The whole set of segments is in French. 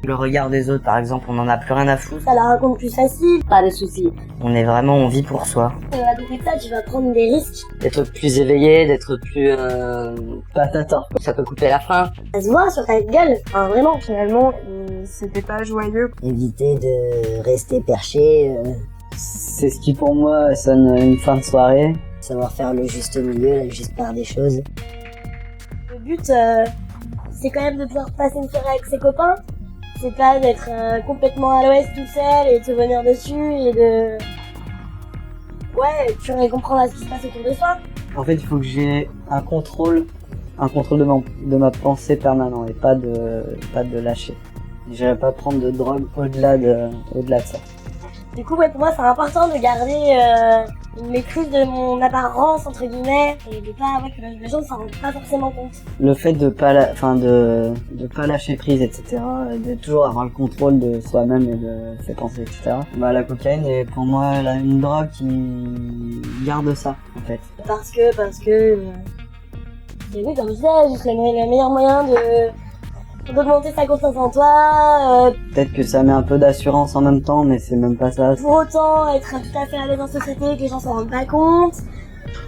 Le regard des autres, par exemple, on en a plus rien à foutre. Ça la raconte plus facile, pas de soucis. On vit pour soi. À côté de ça, tu vas prendre des risques. D'être plus éveillé, d'être plus patator. Ça peut couper la faim. Ça se voit sur ta gueule, enfin vraiment. Finalement, c'était pas joyeux. Éviter de rester perché, C'est ce qui pour moi sonne une fin de soirée. savoir faire le juste milieu, la juste part des choses. Le but, c'est quand même de pouvoir passer une soirée avec ses copains. C'est pas d'être complètement à l'ouest tout seul et de se venir dessus et de... Ouais, tu vas comprendre à ce qui se passe autour de soi. En fait, il faut que j'ai un contrôle de ma pensée permanent et pas de lâcher. J'irai pas prendre de drogue au-delà de ça. Du coup, ouais, pour moi, c'est important de garder une maîtrise de mon apparence, entre guillemets, et de pas, ouais, que les gens ne s'en rendent pas forcément compte. Le fait de pas lâcher prise, etc., de toujours avoir le contrôle de soi-même et de ses pensées, etc. Bah, la cocaïne est pour moi une drogue qui garde ça, en fait. Parce que, oui, comme je disais, juste le meilleur moyen d'augmenter sa confiance en toi, Peut-être que ça met un peu d'assurance en même temps, mais c'est même pas ça. pour autant être tout à fait à l'aise en société, que les gens s'en rendent pas compte,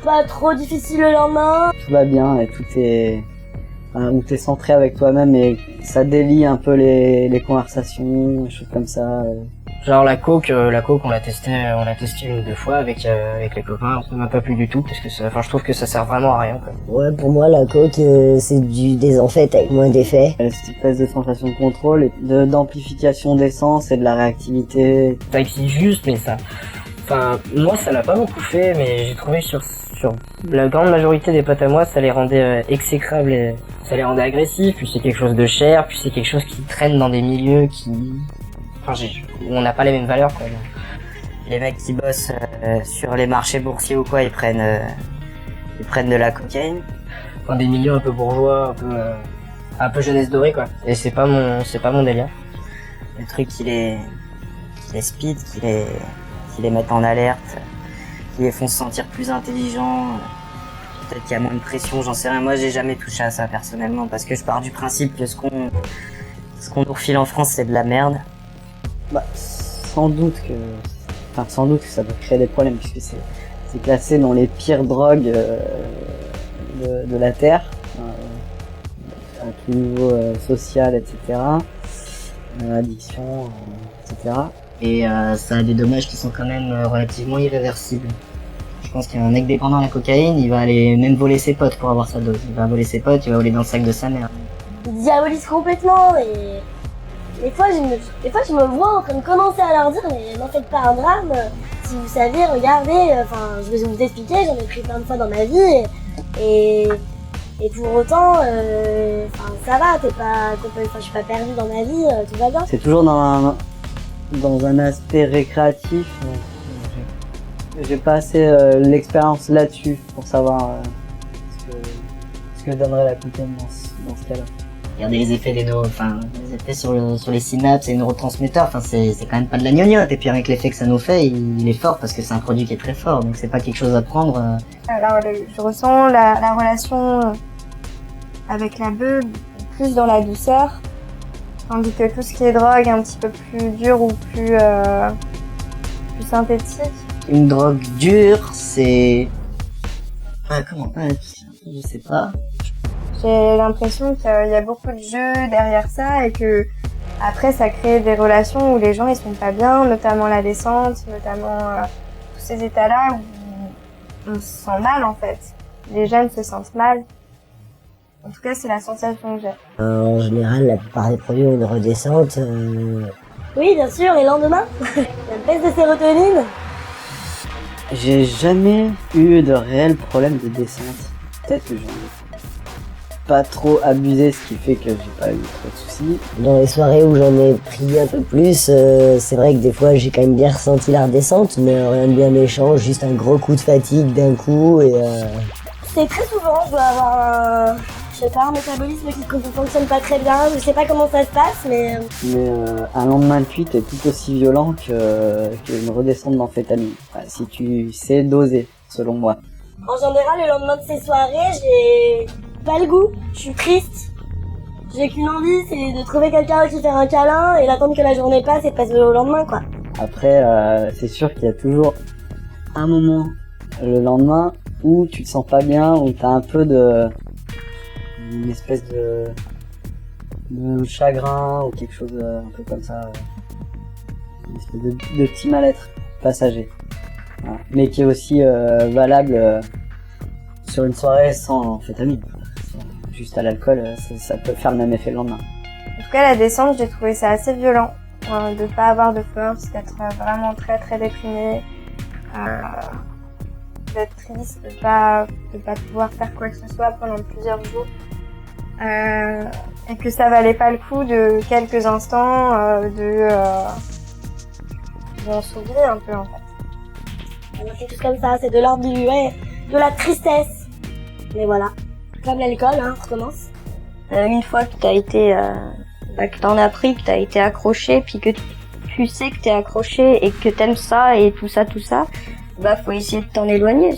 pas trop difficile le lendemain. Tout va bien et tout est... où t'es centré avec toi-même et ça délie un peu les conversations, des choses comme ça. Genre la coke, on l'a testé une ou deux fois avec les copains. Ça m'a pas plu du tout parce que je trouve que ça sert vraiment à rien, quoi. Ouais, pour moi, la coke, c'est du désenfait avec moins d'effets. Cette espèce de sensation de contrôle, d'amplification des sens et de la réactivité. Ça existe juste, mais moi ça l'a pas beaucoup fait, mais j'ai trouvé sur la grande majorité des potes à moi, ça les rendait exécrables et ça les rendait agressifs, puis c'est quelque chose de cher, puis c'est quelque chose qui traîne dans des milieux où on n'a pas les mêmes valeurs, quoi. Les mecs qui bossent sur les marchés boursiers ou quoi, ils prennent de la cocaïne. Dans des milieux un peu bourgeois, un peu jeunesse dorée, quoi. Et c'est pas mon délire. Le truc qui les speed, qui les mettent en alerte, qui les font se sentir plus intelligents. Peut-être qu'il y a moins de pression, j'en sais rien. Moi, j'ai jamais touché à ça personnellement parce que je pars du principe que ce qu'on nous refile en France, c'est de la merde. Bah, sans doute que ça peut créer des problèmes puisque c'est classé dans les pires drogues de la terre, à tout niveau social, etc. Addiction, etc. Et ça a des dommages qui sont quand même relativement irréversibles. Je pense qu'il y a un mec dépendant à la cocaïne, il va aller même voler ses potes pour avoir sa dose. Il va voler ses potes, il va voler dans le sac de sa mère. Ils diabolisent complètement et des fois je me vois en train de commencer à leur dire mais n'en faites pas un drame, si vous saviez, regardez, je vais vous expliquer, j'en ai pris plein de fois dans ma vie et pour autant, ça va, je suis pas perdue dans ma vie, tout va bien. C'est toujours dans un aspect récréatif. J'ai pas assez l'expérience là-dessus pour savoir ce que donnerait la cocaïne dans ce cas-là. Regardez les effets les effets sur les synapses et les neurotransmetteurs, c'est quand même pas de la gnognotte. Et puis avec l'effet que ça nous fait, il est fort parce que c'est un produit qui est très fort, donc c'est pas quelque chose à prendre. Alors, je ressens la relation avec la beuh plus dans la douceur, tandis que tout ce qui est drogue un petit peu plus dur ou plus synthétique. Une drogue dure, c'est... je sais pas. J'ai l'impression qu'il y a beaucoup de jeux derrière ça et que après ça crée des relations où les gens ils sont pas bien, notamment la descente, notamment tous ces états-là où on se sent mal en fait. Les jeunes se sentent mal. En tout cas, c'est la sensation que j'ai. En général, la plupart des produits ont une redescente. Oui, bien sûr, et lendemain, la baisse de sérotonine. J'ai jamais eu de réel problème de descente. Peut-être que j'en ai pas trop abusé, ce qui fait que j'ai pas eu trop de soucis. Dans les soirées où j'en ai pris un peu plus, c'est vrai que des fois j'ai quand même bien ressenti la redescente, mais rien de bien méchant, juste un gros coup de fatigue d'un coup et C'est très souvent, je dois avoir un métabolisme qui ne fonctionne pas très bien, je sais pas comment ça se passe, mais... un lendemain de cuite est tout aussi violent qu'une redescente d'amphétamine. Enfin, si tu sais doser, selon moi. En général, le lendemain de ces soirées, j'ai pas le goût, je suis triste, J'ai qu'une envie, c'est de trouver quelqu'un qui fait un câlin et d'attendre que la journée passe et de passer au lendemain, quoi. Après, c'est sûr qu'il y a toujours un moment le lendemain où tu te sens pas bien, où t'as un peu une espèce de chagrin ou quelque chose un peu comme ça, une espèce de petit mal-être passager. Voilà. Mais qui est aussi valable sur une soirée sans amphétamine. Juste à l'alcool, ça peut faire le même effet le lendemain. En tout cas, la descente, j'ai trouvé ça assez violent, de pas avoir de force, d'être vraiment très très déprimée, d'être triste, de pas pouvoir faire quoi que ce soit pendant plusieurs jours, et que ça valait pas le coup de quelques instants d'en s'oublier un peu en fait. C'est tout comme ça, c'est de l'ordre de la tristesse. Mais voilà. Comme l'alcool, hein, on recommence. Une fois que t'as été, que t'en as pris, que t'as été accroché, puis que tu sais que t'es accroché et que t'aimes ça et tout ça, bah faut essayer de t'en éloigner,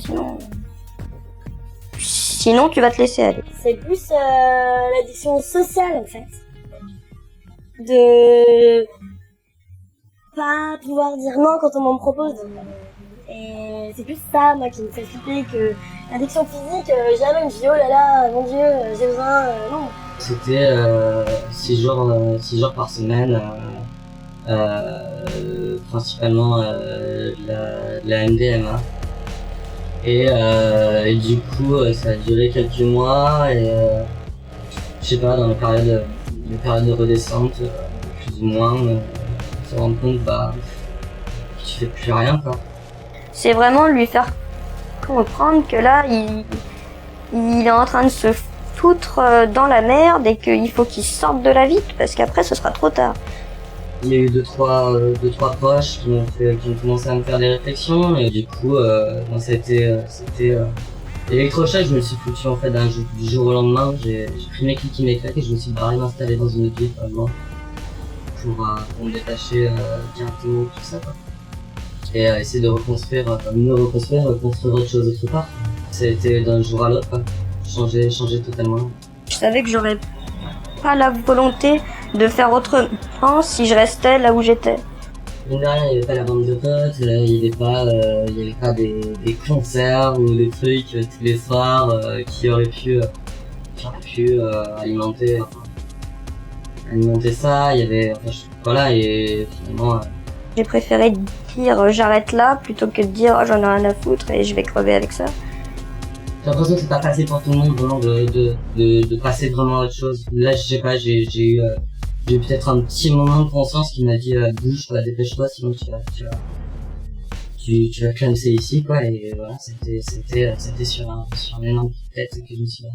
sinon tu vas te laisser aller. C'est plus l'addiction sociale en fait. De pas pouvoir dire non quand on m'en propose. Et c'est plus ça, moi, qui me fait flipper que l'addiction physique. Jamais je me dis oh là là, mon Dieu, j'ai besoin, non. C'était 6 jours par semaine, principalement la MDMA. Et du coup, ça a duré quelques mois et je sais pas, dans les périodes de redescente, plus ou moins, on se rend compte que tu fais plus rien, quoi. C'est vraiment lui faire comprendre que là, il est en train de se foutre dans la merde et qu'il faut qu'il sorte de la vite parce qu'après ce sera trop tard. Il y a eu deux trois proches qui ont commencé à me faire des réflexions et du coup, c'était électrochoc. Je me suis foutu en fait du jour au lendemain. J'ai pris mes clics et mes claques et je me suis barré m'installer dans une autre ville vraiment pour me détacher bientôt, tout ça, quoi. Et essayer de reconstruire autre chose autre part. Ça a été d'un jour à l'autre, quoi. Changer totalement. Je savais que j'aurais pas la volonté de faire autrement si je restais là où j'étais. Mine de rien, il n'y avait pas la bande de potes, il n'y avait pas des concerts ou des trucs tous les soirs qui auraient pu alimenter ça. Il y avait, voilà, et finalement. J'ai préféré dire j'arrête là plutôt que de dire j'en ai rien à foutre et je vais crever avec ça. J'ai l'impression que c'est pas facile pour tout le monde vraiment de passer vraiment à autre chose. Là, je sais pas, j'ai eu peut-être un petit moment de conscience qui m'a dit bouge, dépêche-toi, sinon tu vas clamser ici, quoi. Et voilà, c'était sur un énorme tête que je me suis